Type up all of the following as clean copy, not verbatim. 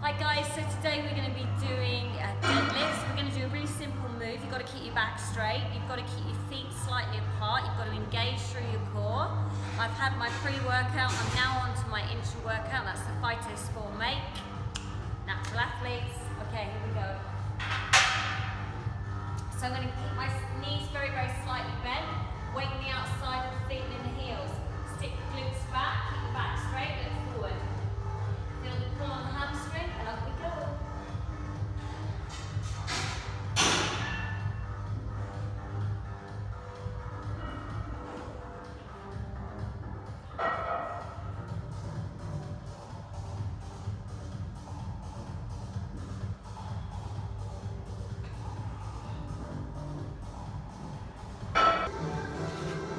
Hi guys, so today we're going to be doing deadlifts. We're going to do a really simple move. You've got to keep your back straight, you've got to keep your feet slightly apart, you've got to engage through your core. I've had my pre-workout, I'm now on to my intra-workout, that's the Phyto Sport Make. Natural athletes. Okay, here we go. So I'm going to keep my knees very, very slightly bent, weight on the outside of the feet and in the heels. Stick the glutes back, keep the back straight, look forward. Feel the pull on the hamstring, and up we go.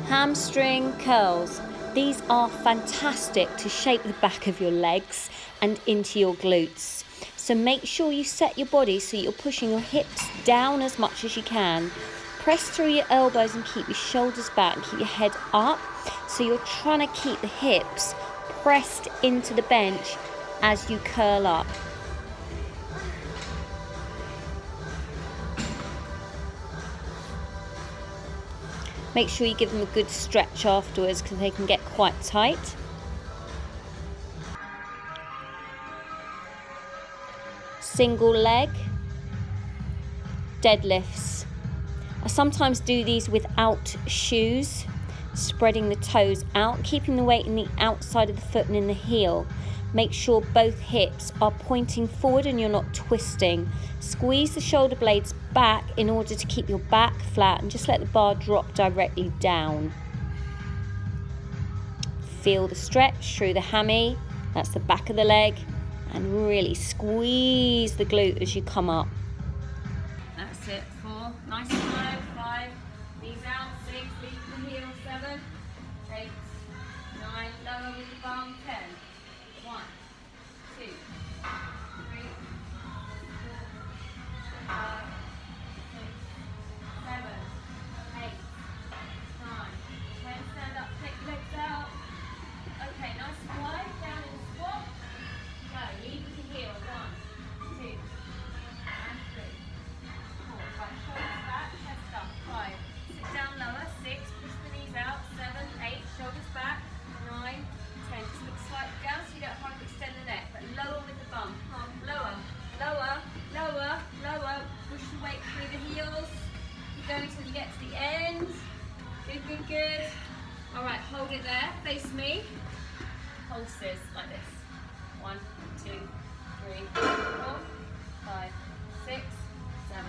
Hamstring curls. These are fantastic to shape the back of your legs and into your glutes. So make sure you set your body so you're pushing your hips down as much as you can. Press through your elbows and keep your shoulders back and keep your head up. So you're trying to keep the hips pressed into the bench as you curl up. Make sure you give them a good stretch afterwards because they can get quite tight. Single leg deadlifts. I sometimes do these without shoes, spreading the toes out, keeping the weight in the outside of the foot and in the heel. Make sure both hips are pointing forward and you're not twisting. Squeeze the shoulder blades back in order to keep your back flat and just let the bar drop directly down. Feel the stretch through the hammy, that's the back of the leg, and really squeeze the glute as you come up. That's it, 4, nice and low, 5, knees out, 6, leave the heel, 7, 8, 9, lower with the bum, 10. 1, 2, 3, 4, 5, 6, 7, 8, 9, 10. Stand up, take your legs out. Okay, nice and wide, down in the squat. Go, lead with your heel. 1, 2, and 3, 4. Right, shoulders back, chest up. 5. Sit down lower. 6. Push the knees out. 7, 8. Shoulders back. 9, 10. Just look slightly down so you don't have to extend the neck, but lower with the bum. Come on, lower, lower, lower, lower. Push the weight through the heels. Keep going until you get to the end. Good, good, good. All right, hold it there. Face me. Pulses like this. 1, 2, 3, 4, 5, 6, 7,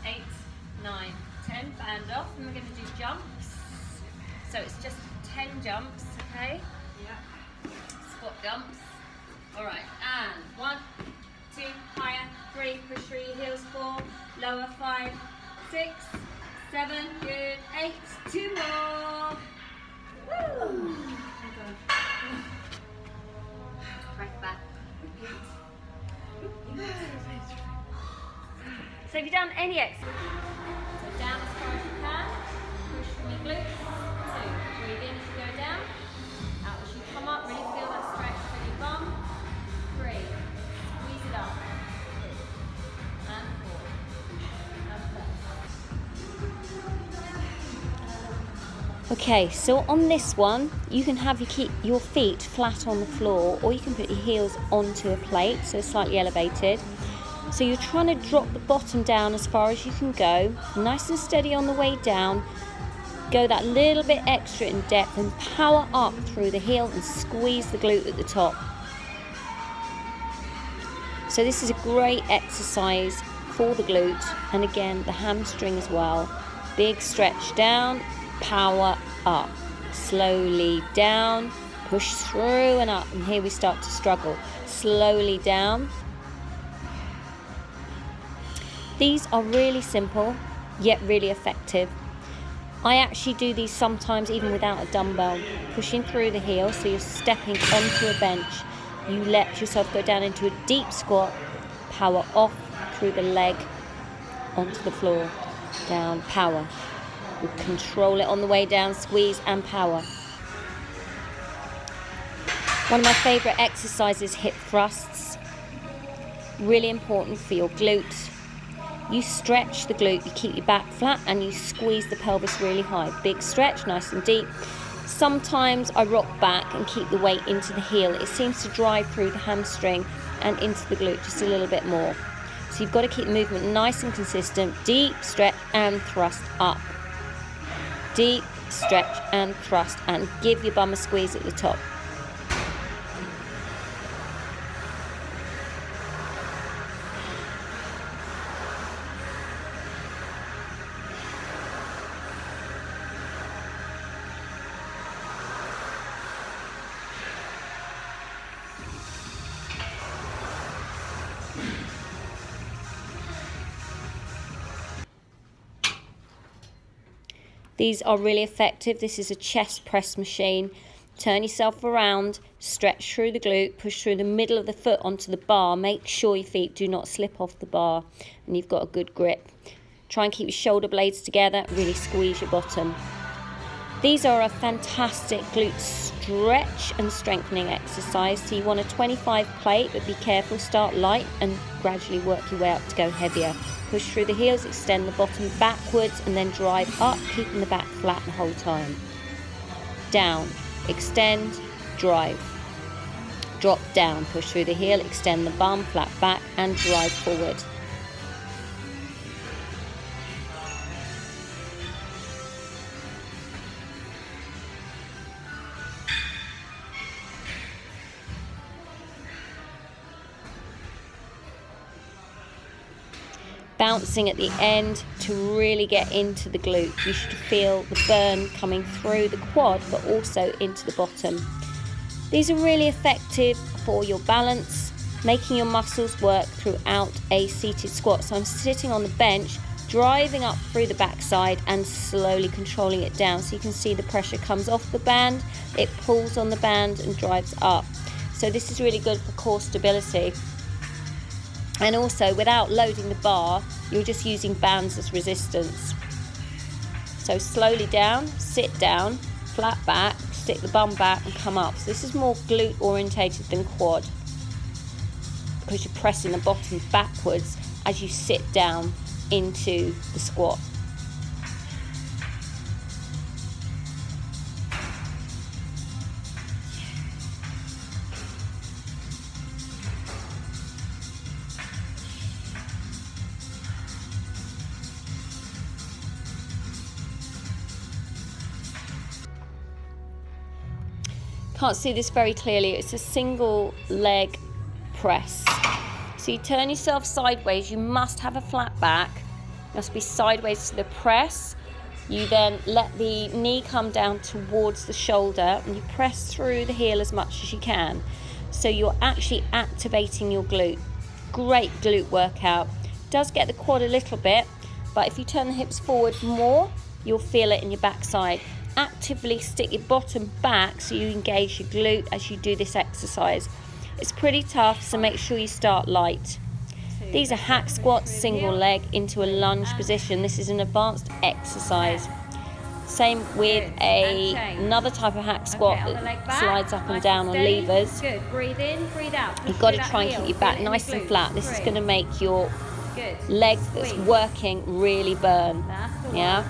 8, 9, 10. Band off, and we're going to do jumps. So it's just 10 jumps, okay? Yeah. Squat jumps. All right, and 1, 2, higher, 3, push through your heels, 4, lower, 5, 6, 7, good, 8, 2 more. Woo! Right back. So have you done any exercise? So down as far as you can, push from your glutes. 2, breathe in as you go down. Out as you come up, really feel that stretch through your bum. 3, squeeze it up. 2, and 4, and okay, so on this one, you can have keep your feet flat on the floor, or you can put your heels onto a plate, so slightly elevated. So you're trying to drop the bottom down as far as you can go, nice and steady on the way down. Go that little bit extra in depth and power up through the heel and squeeze the glute at the top. So this is a great exercise for the glute and again the hamstring as well. Big stretch down, power up, slowly down, push through and up, and here we start to struggle. Slowly down. These are really simple yet really effective. I actually do these sometimes even without a dumbbell, pushing through the heel, so you're stepping onto a bench. You let yourself go down into a deep squat, power off through the leg onto the floor, down, power. You control it on the way down, squeeze and power. One of my favourite exercises, hip thrusts. Really important for your glutes. You stretch the glute, you keep your back flat, and you squeeze the pelvis really high. Big stretch, nice and deep. Sometimes I rock back and keep the weight into the heel. It seems to drive through the hamstring and into the glute just a little bit more. So you've got to keep the movement nice and consistent. Deep stretch and thrust up. Deep stretch and thrust, and give your bum a squeeze at the top. These are really effective. This is a chest press machine. Turn yourself around, stretch through the glute, push through the middle of the foot onto the bar. Make sure your feet do not slip off the bar and you've got a good grip. Try and keep your shoulder blades together, really squeeze your bottom. These are a fantastic glute stretch and strengthening exercise. So you want a 25 plate, but be careful, start light and gradually work your way up to go heavier. Push through the heels, extend the bottom backwards and then drive up, keeping the back flat the whole time. Down, extend, drive. Drop down, push through the heel, extend the bum, flat back and drive forward. Bouncing at the end to really get into the glute. You should feel the burn coming through the quad but also into the bottom. These are really effective for your balance, making your muscles work throughout a seated squat. So I'm sitting on the bench, driving up through the backside and slowly controlling it down. So you can see the pressure comes off the band, it pulls on the band and drives up. So this is really good for core stability. And also, without loading the bar, you're just using bands as resistance. So slowly down, sit down, flat back, stick the bum back and come up. So this is more glute orientated than quad, because you're pressing the bottom backwards as you sit down into the squat. Can't see this very clearly. It's a single leg press. So you turn yourself sideways. You must have a flat back. Must be sideways to the press. You then let the knee come down towards the shoulder and you press through the heel as much as you can. So you're actually activating your glute. Great glute workout. Does get the quad a little bit, but if you turn the hips forward more, you'll feel it in your backside. Actively stick your bottom back so you engage your glute as you do this exercise. It's pretty tough, so make sure you start light. These are hack squats, single leg into a lunge position. This is an advanced exercise. Same with another type of hack squat that slides up and down on levers. Good. Breathe in, breathe out. You've got to try and keep your back nice and flat. This is going to make your leg that's working really burn. Yeah.